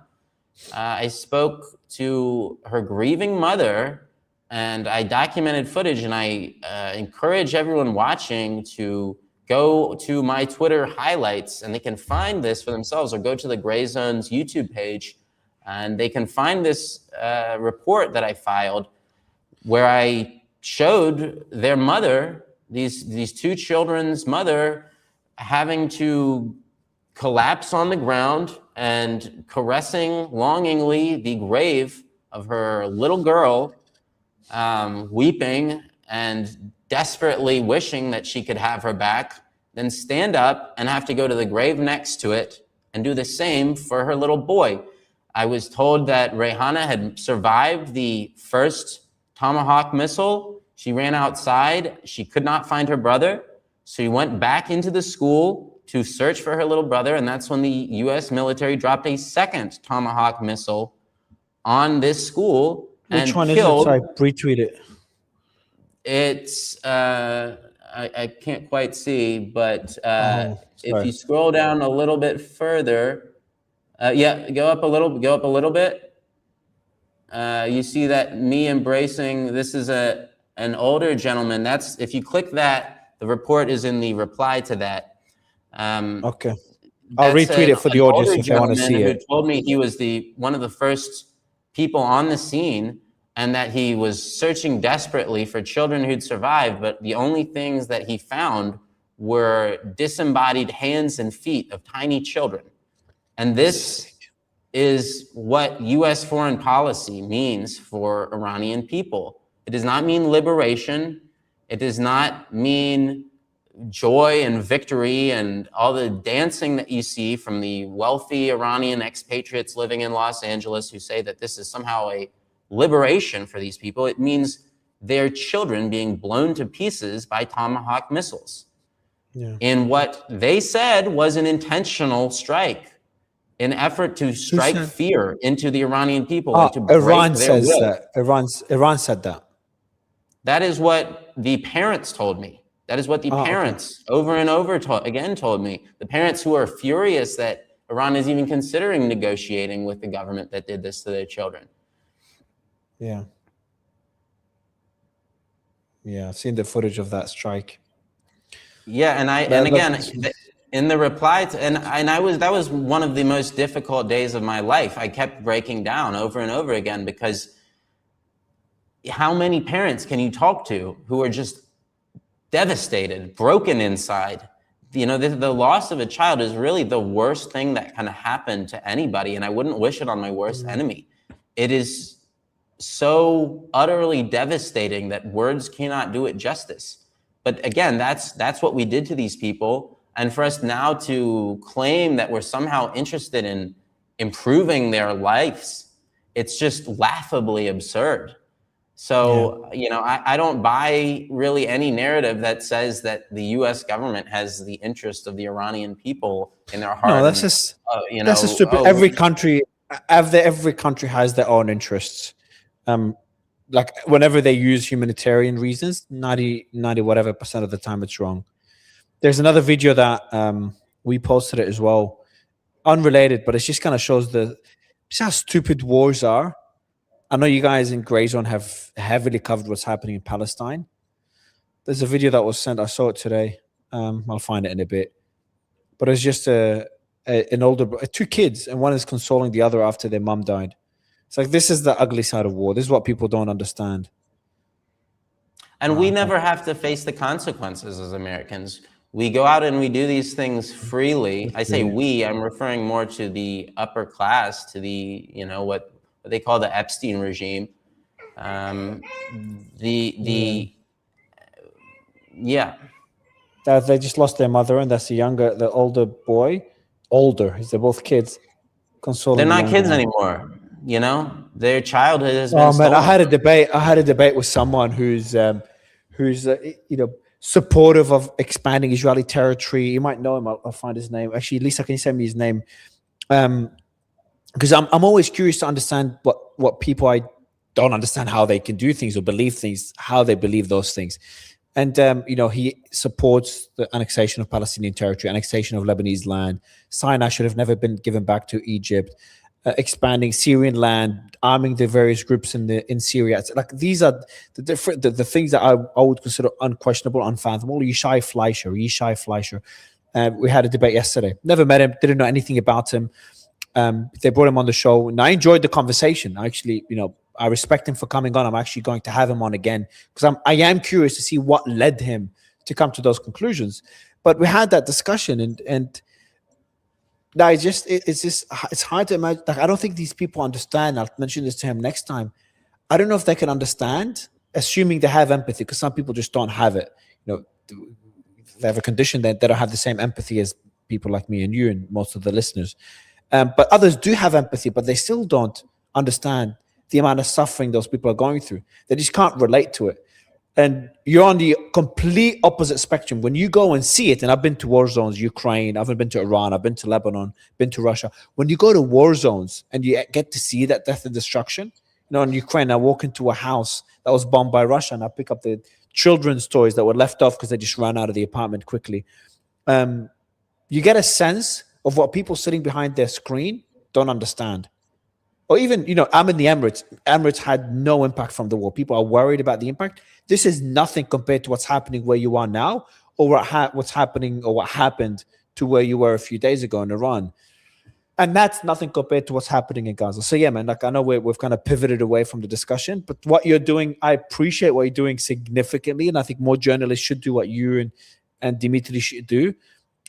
I spoke to her grieving mother, and I documented footage, and I encourage everyone watching to go to my Twitter highlights, and they can find this for themselves, or go to the Gray Zone's YouTube page, and they can find this report that I filed where I showed their mother, these two children's mother, having to collapse on the ground and caressing longingly the grave of her little girl, weeping and desperately wishing that she could have her back, then stand up and have to go to the grave next to it and do the same for her little boy. I was told that Rehana had survived the first Tomahawk missile. She ran outside. She could not find her brother. So she went back into the school to search for her little brother, and that's when the U.S. military dropped a second Tomahawk missile on this school. Which and one killed, is it? So I retweet it. It's I can't quite see, but if you sorry. scroll down a little bit further, go up a little bit. You see that me embracing. This is an older gentleman. That's, if you click that, the report is in the reply to that. Okay, I'll retweet it for the audience if they want to see it. Who told me he was one of the first people on the scene, and that he was searching desperately for children who'd survived, but the only things that he found were disembodied hands and feet of tiny children. And this is what U.S. foreign policy means for Iranian people. It does not mean liberation. It does not mean joy and victory and all the dancing that you see from the wealthy Iranian expatriates living in Los Angeles who say that this is somehow a liberation for these people. It means their children being blown to pieces by Tomahawk missiles in what they said was an intentional strike, an effort to strike fear into the Iranian people. And to break Iran their says will. that. Iran said that. That is what the parents told me. That is what the parents over and over again told me. The parents who are furious that Iran is even considering negotiating with the government that did this to their children. Yeah. Yeah, I've seen the footage of that strike. Yeah, in the reply to, that was one of the most difficult days of my life. I kept breaking down over and over again, because how many parents can you talk to who are just devastated, broken inside? The loss of a child is really the worst thing that can happen to anybody, and I wouldn't wish it on my worst enemy. It is so utterly devastating that words cannot do it justice. But again, that's what we did to these people. And for us now to claim that we're somehow interested in improving their lives, it's just laughably absurd. So, I don't buy really any narrative that says that the U.S. government has the interest of the Iranian people in their heart. No, that's just stupid. Every country has their own interests. Like whenever they use humanitarian reasons, 90 whatever % of the time it's wrong. There's another video that we posted it as well, unrelated, but it just kind of shows how stupid wars are. I know you guys in Gray Zone have heavily covered what's happening in Palestine. There's a video that was sent. I saw it today. I'll find it in a bit. But it's just an older, two kids, and one is consoling the other after their mom died. It's like, this is the ugly side of war. This is what people don't understand. And we never have to face the consequences as Americans. We go out and we do these things freely. I say we, I'm referring more to the upper class, to the, what they call the Epstein regime. They just lost their mother, and that's the older boy. They're both kids. Consoling. They're not kids anymore. Their childhood has been Oh man, I stolen. had a debate. I had a debate with someone who's supportive of expanding Israeli territory. You might know him. I'll find his name. Actually, Lisa, can you send me his name? Because I'm always curious to understand what people I don't understand how they can do things or believe things, how they believe those things. And he supports the annexation of Palestinian territory, annexation of Lebanese land. Sinai should have never been given back to Egypt. Expanding Syrian land, arming the various groups in Syria. It's like these are the different the things that I would consider unquestionable, unfathomable. Yishai Fleischer. We had a debate yesterday. Never met him. Didn't know anything about him. They brought him on the show, and I enjoyed the conversation. I actually, I respect him for coming on. I'm actually going to have him on again because I am curious to see what led him to come to those conclusions. But we had that discussion, and no, it's hard to imagine. Like, I don't think these people understand. I'll mention this to him next time. I don't know if they can understand, assuming they have empathy, because some people just don't have it. They have a condition that they don't have the same empathy as people like me and you and most of the listeners. But others do have empathy, but they still don't understand the amount of suffering those people are going through. They just can't relate to it. And you're on the complete opposite spectrum. When you go and see it, and I've been to war zones, Ukraine, I've been to Iran, I've been to Lebanon, been to Russia. When you go to war zones and you get to see that death and destruction, in Ukraine, I walk into a house that was bombed by Russia and I pick up the children's toys that were left off because they just ran out of the apartment quickly. You get a sense of what people sitting behind their screen don't understand. Or even, I'm in the Emirates. Emirates had no impact from the war. People are worried about the impact. This is nothing compared to what's happening where you are now, or what's happening or what happened to where you were a few days ago in Iran. And that's nothing compared to what's happening in Gaza. So yeah, man, like I know we've kind of pivoted away from the discussion, but what you're doing, I appreciate what you're doing significantly. And I think more journalists should do what you and Dimitri should do.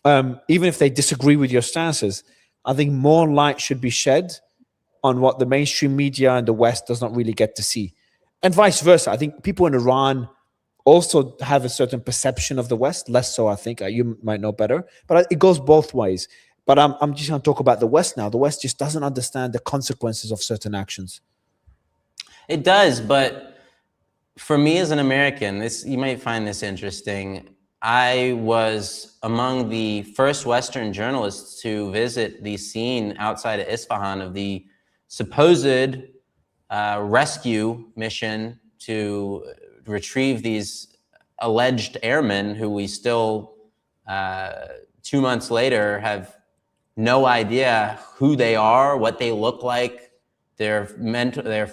Even if they disagree with your stances, I think more light should be shed on what the mainstream media and the West does not really get to see. And vice versa. I think people in Iran also have a certain perception of the West, less so, I think. You might know better. But it goes both ways. But I'm just going to talk about the West now. The West just doesn't understand the consequences of certain actions. It does, but for me as an American, you might find this interesting. I was among the first Western journalists to visit the scene outside of Isfahan of the supposed rescue mission to retrieve these alleged airmen who we still 2 months later have no idea who they are, what they look like, their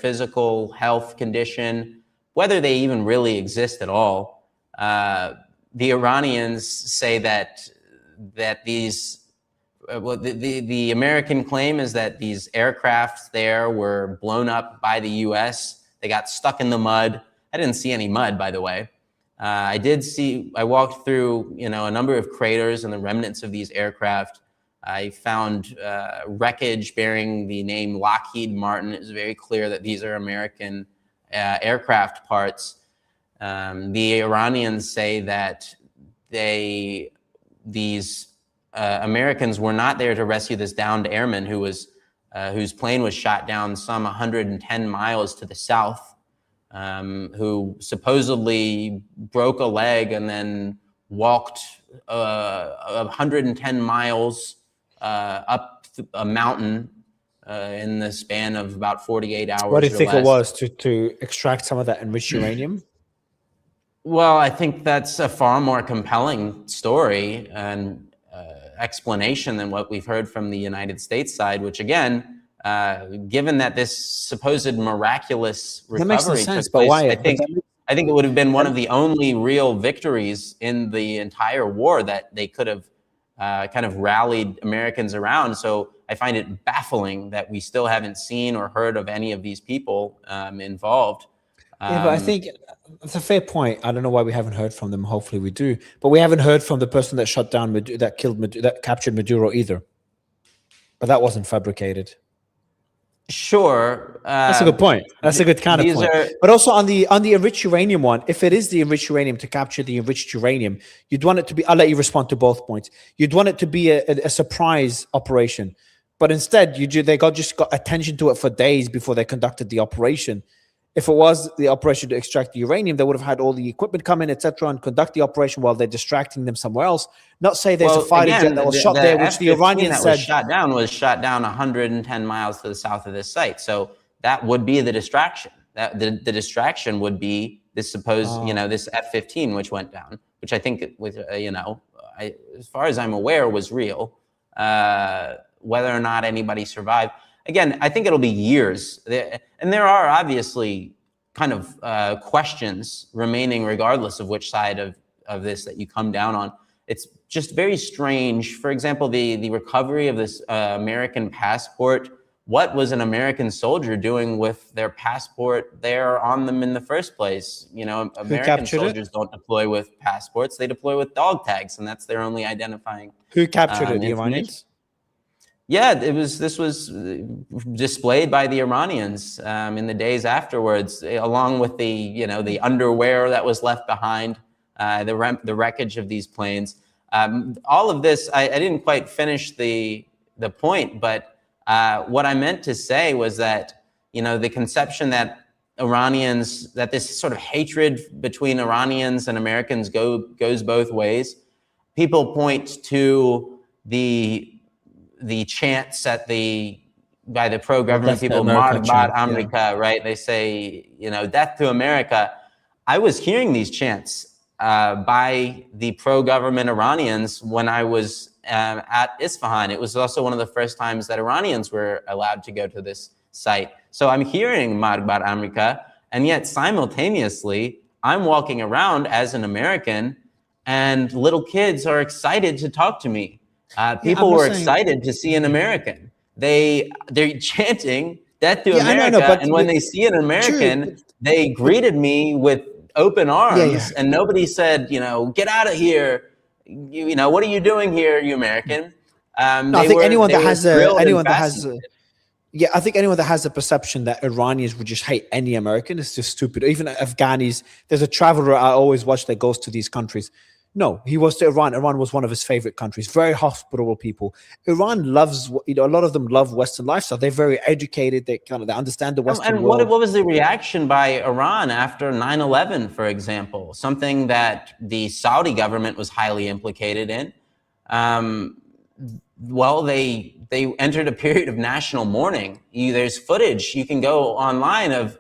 physical health condition, whether they even really exist at all. The Iranians say that these the American claim is that these aircraft there were blown up by the U.S. They got stuck in the mud. I didn't see any mud, by the way. I walked through, a number of craters and the remnants of these aircraft. I found wreckage bearing the name Lockheed Martin. It was very clear that these are American aircraft parts. The Iranians say that these Americans were not there to rescue this downed airman whose plane was shot down some 110 miles to the south, who supposedly broke a leg and then walked 110 miles up a mountain in the span of about 48 hours. What do you think it was to extract some of that enriched uranium? Well, I think that's a far more compelling story and explanation than what we've heard from the United States side, which again, given that this supposed miraculous recovery took place, I think it would have been one of the only real victories in the entire war that they could have kind of rallied Americans around. So I find it baffling that we still haven't seen or heard of any of these people involved. Yeah, but I think it's a fair point. I don't know why we haven't heard from them. Hopefully we do. But we haven't heard from the person that shut down, that captured Maduro either. But that wasn't fabricated. Sure. That's a good point. That's a good counterpoint. But also on the enriched uranium one, if it is the enriched uranium to capture the enriched uranium, you'd want it to be, I'll let you respond to both points. You'd want it to be a surprise operation. But instead, they just got attention to it for days before they conducted the operation. If it was the operation to extract the uranium, they would have had all the equipment come in, etc., and conduct the operation while they're distracting them somewhere else. Not say there's a fighter jet that was shot there, which the Iranians said was shot down 110 miles to the south of this site. So that would be the distraction. That the distraction would be this supposed, this F-15 which went down, which I think with as far as I'm aware was real. Whether or not anybody survived. Again, I think it'll be years. And there are obviously kind of questions remaining regardless of which side of this that you come down on. It's just very strange. For example, the recovery of this American passport. What was an American soldier doing with their passport there on them in the first place? American soldiers don't deploy with passports. They deploy with dog tags, and that's their only identifying. Who captured it? The Iranians? Yeah, this was displayed by the Iranians in the days afterwards, along with the underwear that was left behind, the wreckage of these planes. All of this, I didn't quite finish the point, but what I meant to say was that the conception that that this sort of hatred between Iranians and Americans goes both ways. People point to the chants by the pro-government people, Marbat America, right? They say, death to America. I was hearing these chants by the pro-government Iranians when I was at Isfahan. It was also one of the first times that Iranians were allowed to go to this site. So I'm hearing Marbat America, and yet simultaneously, I'm walking around as an American, and little kids are excited to talk to me. People were excited to see an American. They're chanting death to America, and when they see an American, they greeted me with open arms, and nobody said, get out of here. What are you doing here, you American? I think anyone that has a perception that Iranians would just hate any American is just stupid. Even Afghanis, there's a traveler I always watch that goes to these countries. No, he was to Iran. Iran was one of his favorite countries. Very hospitable people. Iran loves, a lot of them love Western lifestyle. They're very educated. They understand the Western world. And what was the reaction by Iran after 9/11, for example? Something that the Saudi government was highly implicated in. Well, they entered a period of national mourning. There's footage you can go online of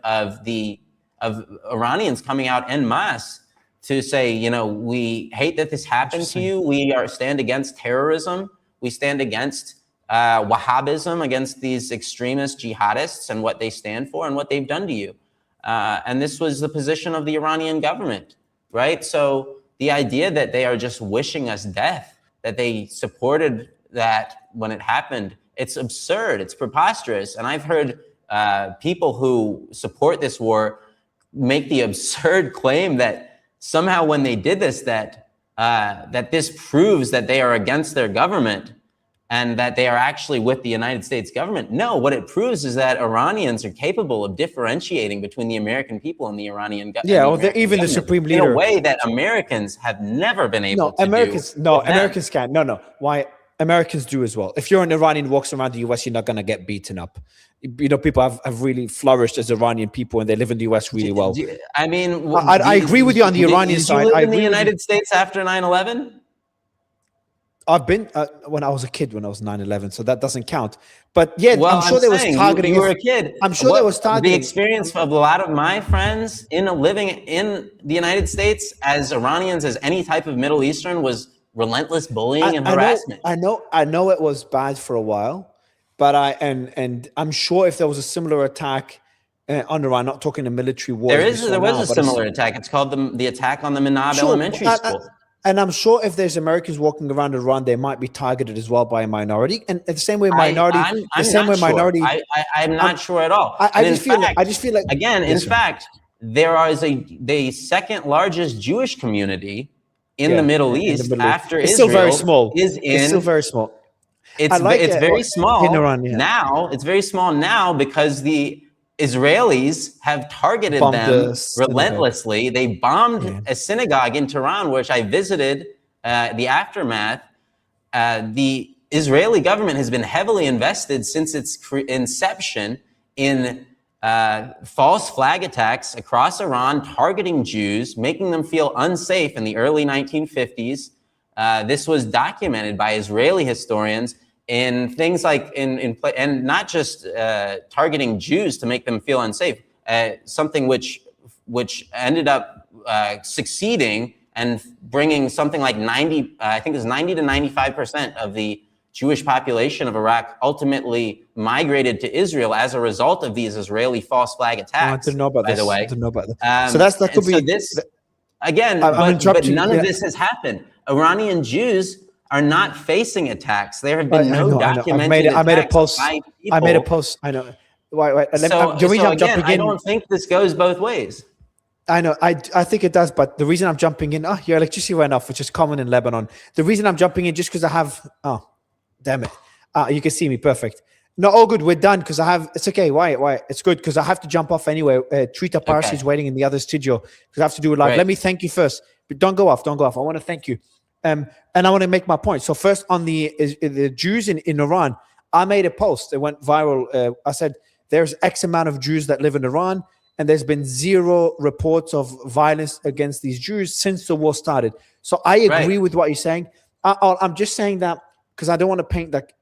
Iranians coming out en masse to say, we hate that this happened to you. We stand against terrorism. We stand against Wahhabism, against these extremist jihadists and what they stand for and what they've done to you. And this was the position of the Iranian government, right? So the idea that they are just wishing us death, that they supported that when it happened, it's absurd. It's preposterous. And I've heard people who support this war make the absurd claim that somehow when they did this, that this proves that they are against their government and that they are actually with the United States government. No, what it proves is that Iranians are capable of differentiating between the American people and the Iranian government. Yeah, or even the supreme leader. In a way that Americans have never been able to do. No, Americans can't. No. Why? Americans do as well. If you're an Iranian who walks around the US, you're not going to get beaten up. People have really flourished as Iranian people, and they live in the US really well. I mean, I agree with you on the Iranian side. Did you live in the United States after 9/11? I've been when I was a kid, when I was 9/11, so that doesn't count. But yeah, well, I'm sure there was targeting. You were a kid. I'm sure there was targeting. The experience of a lot of my friends living in the United States as Iranians, as any type of Middle Eastern, was relentless bullying and harassment. I know it was bad for a while, but I'm sure if there was a similar attack on Iran, not talking a military war. There was a similar attack. It's called the attack on the Minab Elementary School. And I'm sure if there's Americans walking around Iran, they might be targeted as well by a minority. And the same way minority, I'm not sure at all. I just feel like again, in fact, there is the second largest Jewish community in the Middle East after Israel. Still very small. It's still very small. It's very small in Iran, now. It's very small now because the Israelis have targeted them relentlessly. They bombed a synagogue in Tehran, which I visited the aftermath. The Israeli government has been heavily invested since its inception in false flag attacks across Iran, targeting Jews, making them feel unsafe in the early 1950s. This was documented by Israeli historians in things like and not just targeting Jews to make them feel unsafe, something which ended up succeeding and bringing something like 90 to 95% of the Jewish population of Iraq ultimately migrated to Israel as a result of these Israeli false flag attacks. I didn't know about by this. the way. I didn't know about this. So that could be so this again, I'm but none of this has happened. Iranian Jews are not facing attacks. There have been no documented attacks by people. I made a post. I know. Wait. Again, I don't think this goes both ways. I know. I think it does, but the reason I'm jumping in, your electricity went off, which is common in Lebanon. The reason I'm jumping in just because I have, damn it. You can see me perfect. No, all good. We're done because it's okay. Why? It's good because I have to jump off anyway. Trita Parsi is waiting in the other studio because I have to do it live. Right. Let me thank you first, but don't go off. I want to thank you. And I want to make my point. So first on the Jews in Iran, I made a post. It went viral. I said, there's X amount of Jews that live in Iran, and there's been 0 reports of violence against these Jews since the war started. So I agree with what you're saying. I'm just saying that because I don't want to paint like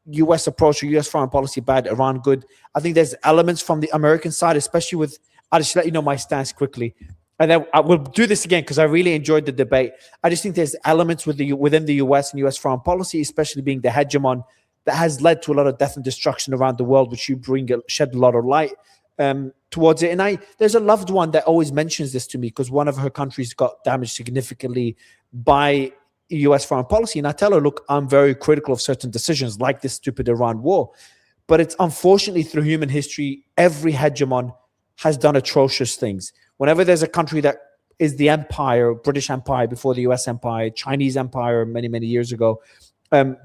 U.S. approach or U.S. foreign policy bad, Iran good. I think there's elements from the American side, especially with, I'll just let you know my stance quickly. And then I will do this again because I really enjoyed the debate. I just think there's elements within the U.S. and U.S. foreign policy, especially being the hegemon, that has led to a lot of death and destruction around the world, which you shed a lot of light towards it. And there's a loved one that always mentions this to me because one of her countries got damaged significantly by U.S. foreign policy. And I tell her, look, I'm very critical of certain decisions like this stupid Iran war. But it's unfortunately through human history, every hegemon has done atrocious things. Whenever there's a country that is the empire, British Empire before the U.S. Empire, Chinese Empire many, many years ago,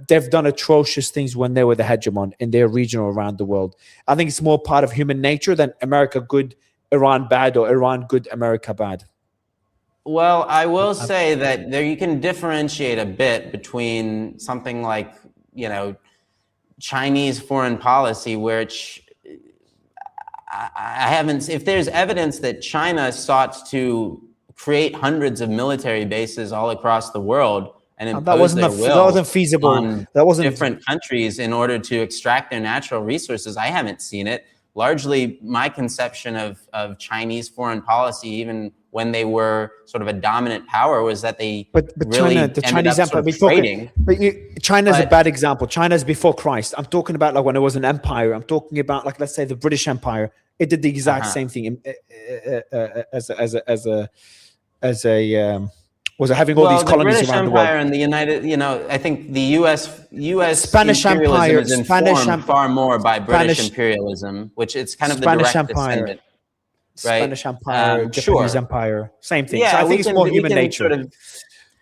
they've done atrocious things when they were the hegemon in their region or around the world. I think it's more part of human nature than America good, Iran bad, or Iran good, America bad. Well, I will say that there you can differentiate a bit between something like, Chinese foreign policy, which I haven't, if there's evidence that China sought to create hundreds of military bases all across the world and impose their will that wasn't feasible on different countries in order to extract their natural resources, I haven't seen it. Largely, my conception of Chinese foreign policy, even when they were sort of a dominant power, was that they really China, the Chinese empire before trading. China's a bad example. China's before Christ. I'm talking about like when it was an empire. I'm talking about like, let's say, the British Empire. It did the exact same thing was having all these colonies around the world. And the United, I think the U.S. Spanish Empire is informed far more by British imperialism, which it's kind of the direct descendant. Right? Spanish Empire, Japanese Empire, same thing. Yeah, so I think it's more human nature.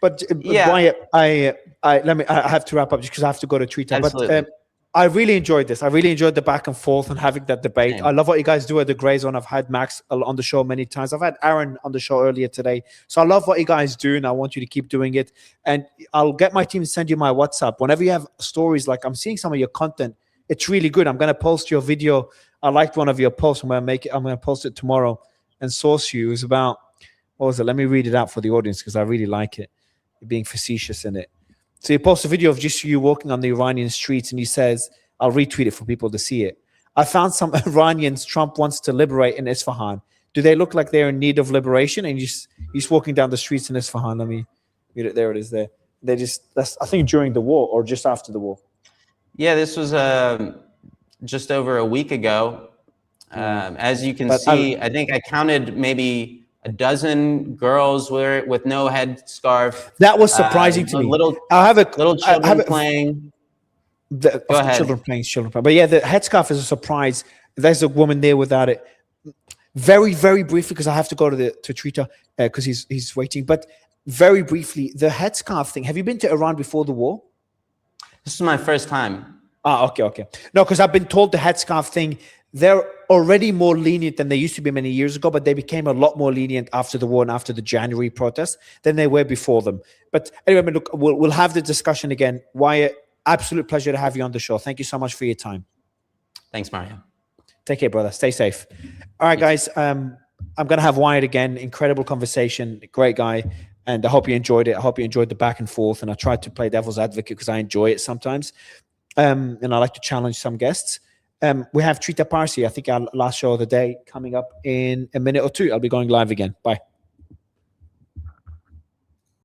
But Wyatt, I have to wrap up just because I have to go to Twitter. But I really enjoyed this. I really enjoyed the back and forth and having that debate. I love what you guys do at the Grey Zone. I've had Max on the show many times. I've had Aaron on the show earlier today. So I love what you guys do, and I want you to keep doing it. And I'll get my team to send you my WhatsApp. Whenever you have stories, like I'm seeing some of your content, it's really good. I'm going to post your video. I liked one of your posts. I'm going to post it tomorrow and source you. It was about, what was it? Let me read it out for the audience because I really like it. You're being facetious in it. So he posts a video of just you walking on the Iranian streets, and he says, I'll retweet it for people to see it. I found some Iranians Trump wants to liberate in Isfahan. Do they look like they're in need of liberation? And he's walking down the streets in Isfahan. Let me read it. There it is there. That's I think during the war or just after the war. Yeah, this was just over a week ago. As you can see, I think I counted maybe a dozen girls with no headscarf. That was surprising to me. Little children playing. Go ahead. Children playing. But yeah, the headscarf is a surprise. There's a woman there without it. Very, very briefly, because I have to go to Trita because he's waiting. But very briefly, the headscarf thing. Have you been to Iran before the war? This is my first time. Okay. No, because I've been told the headscarf thing, they're already more lenient than they used to be many years ago, but they became a lot more lenient after the war and after the January protests than they were before them. But anyway, look, we'll have the discussion again. Wyatt, Absolute pleasure to have you on the show. Thank you so much for your time. Thanks, Mario. Take care, brother. Stay safe. All right, guys. I'm going to have Wyatt again. Incredible conversation. Great guy. And I hope you enjoyed it. I hope you enjoyed the back and forth. And I tried to play devil's advocate because I enjoy it sometimes. And I like to challenge some guests. We have Trita Parsi, I think our last show of the day, coming up in a minute or two. I'll be going live again. Bye.